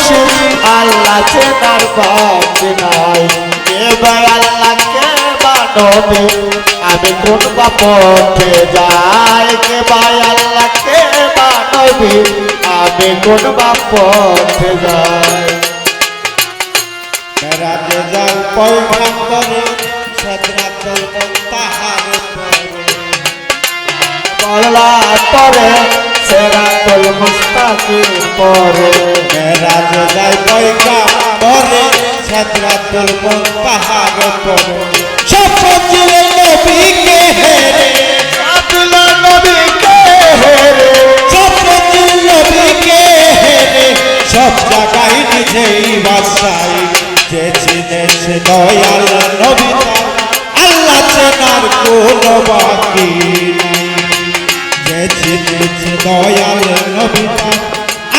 মুর্শিদ আল্লাহ চেনার বাকি নাই। কে ভাই আল্লাহ কে বা নবী আমি কোন বা পথে যাই। কে ভাই আল্লাহ কে বা নবী আমি কোন বা পথে যাই। মেরাজে যাও পয়গম্বরে সিদরাতুল মুনতাহার পড়লা তরে সিরাতুল মুস্তাকিম পরে। মেরাজে যাও পয়গম্বরে সিদরাতুল মুনতাহার পরে। সব মঞ্জিলে নবীকে হেরে আব্দুল নবীকে হেরে সব মঞ্জিল নবীকে হেরে সব জায়গায় নিজেই বাসাই। যে চিনেছে দয়াল নবী আল্লাহ চেনার কোনো বাকি নাই। যে চিনেছে দয়াল নবী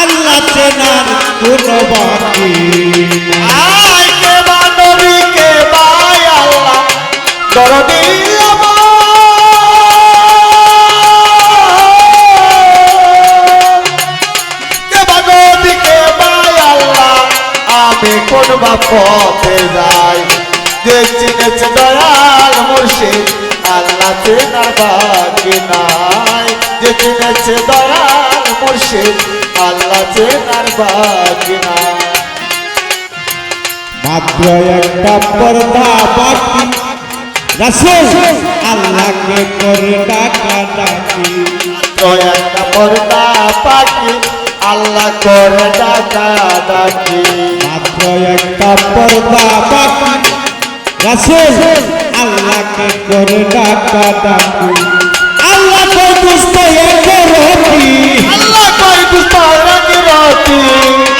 আল্লাহ চেনার কোনো বাকি নাই। আয় কে বা নবী কে ভাই আল্লাহ দরদি আমার। কে বা নবী কে ভাই আল্লাহ আমি কোন বা পথে যাই। যে চিনেছে দয়াল মুর্শিদ আল্লাহ চেনার বাকি নাই। যে চিনেছে দয়াল মুর্শিদ আল্লাহ চেনার বাকি নাই। মাত্র একটা পর্দা বাকি রাসূল আল্লাহকে করে ডাকা ডাকি। তো একটা পর্দা পাখি আল্লাহ করে ডাকা ডাকি। মাত্র একটা পর্দা বাকি রাসূল আল্লাহকে করে ডাকা ডাকি। আল্লাহ কই দুস্ত একরতি আল্লাহ কই দুস্তারঙ্গি রতি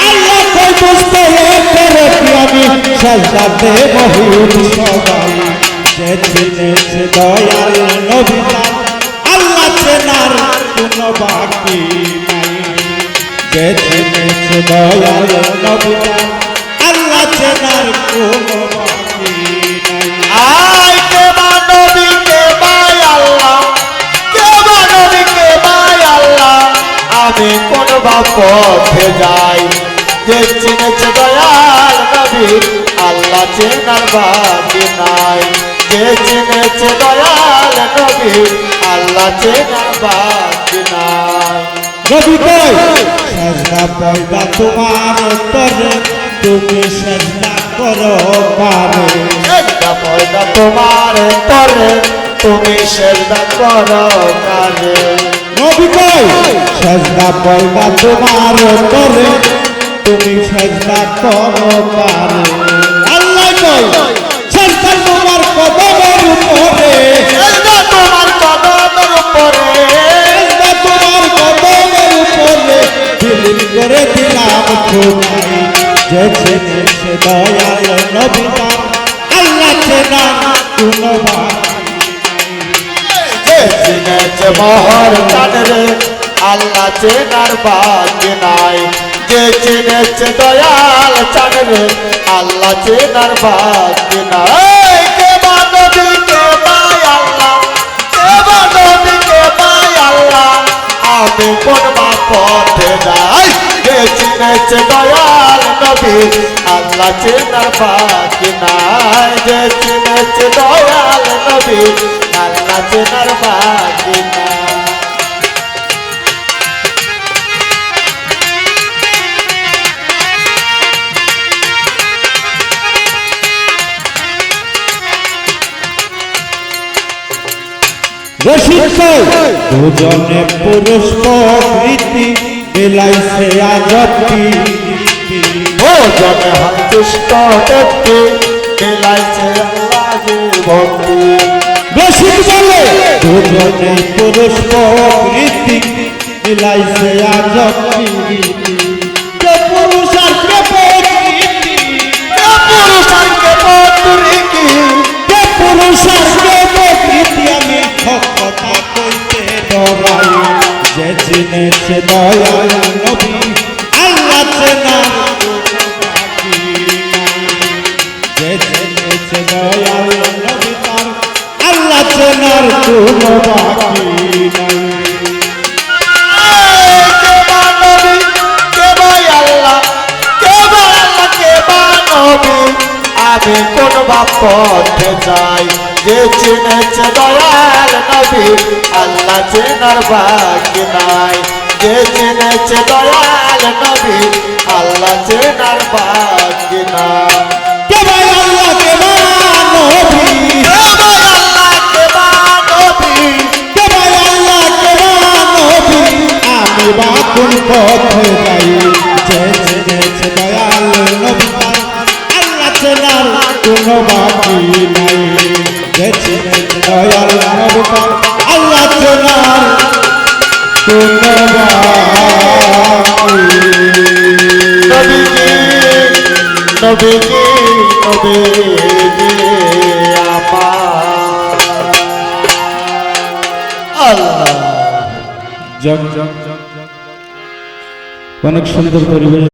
আল্লাহ কই দুস্ত একরতি আমি সাজদাতে মহিউল সবাই। যে চিনেছে দয়াল নবী আল্লাহ চেনার কোনো বাকি নাই। যে চিনেছে দয়াল নবী আল্লাহ চেনার কোনো বাকি নাই। আয় কে বা নবী কে ভাই আল্লাহ কে বা নবী কে ভাই আল্লাহ আমি কোন বা পথে যাই। যে চিনেছে দয়াল নবী আল্লাহ চেনার বাকি নাই। যে চিনেছে দয়াল নবী আল্লাহ চেনার বাকি নাই। নবী কই সাজদা পয়দা তোমার তরে তুমি সাজদা করো পারে। সেজদা পয়দা তোমার তরে তুমি সেজদা করো কারে। নবী কই সাজদা পয়দা তোমার তরে তুমি সাজদা করো পারে। আল্লাহ কই সাজদা তোমার কদমের উপরে সেজদা তোমার কদমের উপরে সাজদা তোমার কদমের উপরে দিল করে দিলাম খোদাই। যে চিনেছে দয়াল নবী আল্লাহ চেনার কোনো বাকি নাই। যে চিনেছে মোহর চাঁদরে আল্লাহ চেনার বাকি নাই। যে চিনেছে দয়াল চাঁদরে আল্লাহ চেনার বাকি নাই। কে বা নবী কে ভাই আল্লাহ কে বা নবী কে ভাই আল্লাহ আমি কোন বা পথে যাই। যে চিনেছে দয়াল নবী আল্লাহ চেনার বাকি নাই। যে চিনেছে দয়াল নবী আল্লাহ চেনার বাকি নাই। রশিদ দুজনে পুরুষ প্রকৃতি মিলাইছে আজব প্রীতি। ভোজনে সন্তুষ্ট ব্যক্তি মিলাইছে আল্লাহর ভক্তি। রশিদ বলে দুজনে পুরুষ প্রকৃতি মিলাইছে আজব প্রীতি। কে পুরুষ আর কে প্রকৃতি কে পুরুষ আর কে প্রকৃতি কে পুরুষ আর কে প্রকৃতি আমি কথা কইতে ডরাই। যে চিনেছে দয়াল নবী আল্লাহ চেনার কোনো বাকি নাই। যে চিনেছে দয়াল নবী আল্লাহ চেনার কোনো বাকি নাই। কে বা নবী কে ভাই আল্লাহ কে পথে যায় যে চিনেছে দয়াল নবী আল্লাহ চেনার বাকি নাই যে চিনেছে দয়াল নবী আল্লাহ চেনার বাকি নাই কে ভাই আল্লাহ কে নবী আল্লাহকে নবী কে ভাই আল্লাহ কে নবী আমি বা কোন পথে যাই যে চিনেছে দয়াল নবী আল্লাহ চেনার কোনো বাকি নাই যে চিনেছে দয়াল নবী আল্লাহ চেনার কোনো বাকি নবীজি নবীজি নবীজি আমার আল্লাহ অনেক সুন্দর পরিবেশ।